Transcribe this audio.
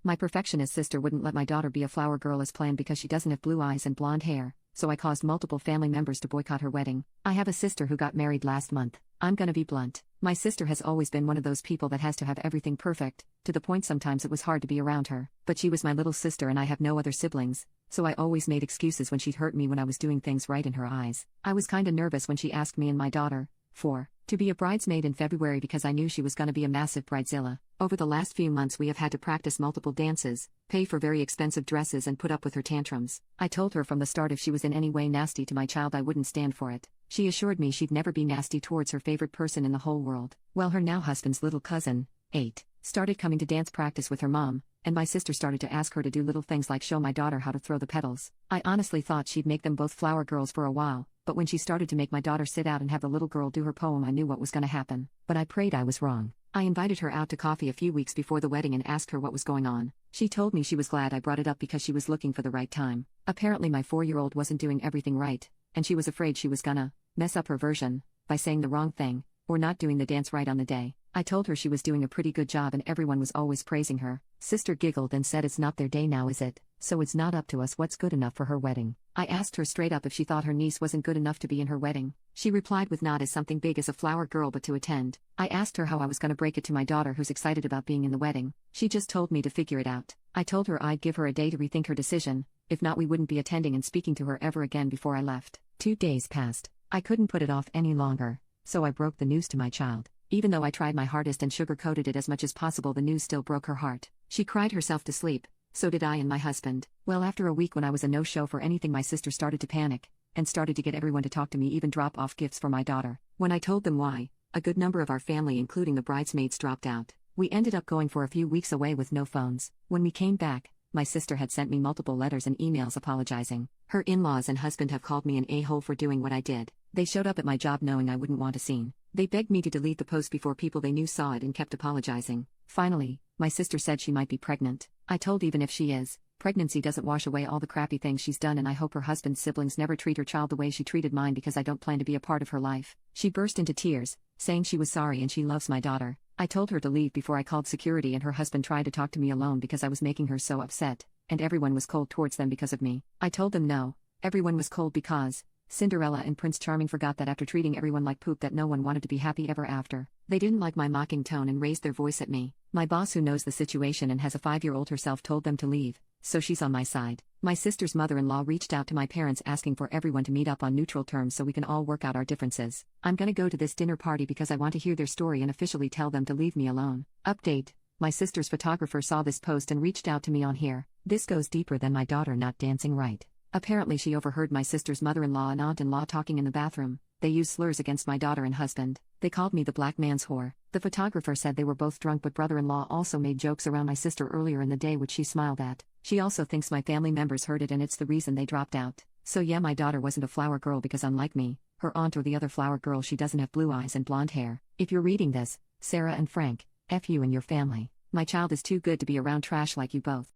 My perfectionist sister wouldn't let my daughter be a flower girl as planned because she doesn't have blue eyes and blonde hair, so I caused multiple family members to boycott her wedding. I have a sister who got married last month. I'm gonna be blunt. My sister has always been one of those people that has to have everything perfect, to the point sometimes it was hard to be around her. But she was my little sister and I have no other siblings, so I always made excuses when she'd hurt me when I was doing things right in her eyes. I was kinda nervous when she asked me and my daughter, 4, to be a bridesmaid in February because I knew she was gonna be a massive bridezilla. Over the last few months we have had to practice multiple dances, pay for very expensive dresses and put up with her tantrums. I told her from the start if she was in any way nasty to my child I wouldn't stand for it. She assured me she'd never be nasty towards her favorite person in the whole world. Well, her now husband's little cousin, 8, started coming to dance practice with her mom, and my sister started to ask her to do little things like show my daughter how to throw the petals. I honestly thought she'd make them both flower girls for a while, but when she started to make my daughter sit out and have the little girl do her poem I knew what was gonna happen. But I prayed I was wrong. I invited her out to coffee a few weeks before the wedding and asked her what was going on. She told me she was glad I brought it up because she was looking for the right time. Apparently my 4-year-old wasn't doing everything right, and she was afraid she was gonna mess up her version by saying the wrong thing, or not doing the dance right on the day. I told her she was doing a pretty good job and everyone was always praising her. Sister giggled and said it's not their day now, is it? So it's not up to us what's good enough for her wedding. I asked her straight up if she thought her niece wasn't good enough to be in her wedding. She replied with not as something big as a flower girl but to attend. I asked her how I was gonna break it to my daughter who's excited about being in the wedding. She just told me to figure it out. I told her I'd give her a day to rethink her decision, if not we wouldn't be attending and speaking to her ever again before I left. 2 days passed. I couldn't put it off any longer, so I broke the news to my child. Even though I tried my hardest and sugar-coated it as much as possible, the news still broke her heart. She cried herself to sleep, so did I and my husband. Well, after a week when I was a no-show for anything, my sister started to panic, and started to get everyone to talk to me, even drop off gifts for my daughter. When I told them why, a good number of our family including the bridesmaids dropped out. We ended up going for a few weeks away with no phones. When we came back, my sister had sent me multiple letters and emails apologizing. Her in-laws and husband have called me an a-hole for doing what I did. They showed up at my job knowing I wouldn't want a scene. They begged me to delete the post before people they knew saw it and kept apologizing. Finally, my sister said she might be pregnant. I told even if she is, pregnancy doesn't wash away all the crappy things she's done, and I hope her husband's siblings never treat her child the way she treated mine because I don't plan to be a part of her life. She burst into tears, saying she was sorry and she loves my daughter. I told her to leave before I called security, and her husband tried to talk to me alone because I was making her so upset, and everyone was cold towards them because of me. I told them no, everyone was cold because Cinderella and Prince Charming forgot that after treating everyone like poop that no one wanted to be happy ever after. They didn't like my mocking tone and raised their voice at me. My boss, who knows the situation and has a 5-year-old herself, told them to leave, so she's on my side. My sister's mother-in-law reached out to my parents asking for everyone to meet up on neutral terms so we can all work out our differences. I'm gonna go to this dinner party because I want to hear their story and officially tell them to leave me alone. Update: my sister's photographer saw this post and reached out to me on here. This goes deeper than my daughter not dancing right. Apparently she overheard my sister's mother-in-law and aunt-in-law talking in the bathroom. They used slurs against my daughter and husband. They called me the black man's whore. The photographer said they were both drunk, but brother-in-law also made jokes around my sister earlier in the day which she smiled at. She also thinks my family members heard it and it's the reason they dropped out. So yeah, my daughter wasn't a flower girl because unlike me, her aunt or the other flower girl, she doesn't have blue eyes and blonde hair. If you're reading this, Sarah and Frank, F you and your family. My child is too good to be around trash like you both.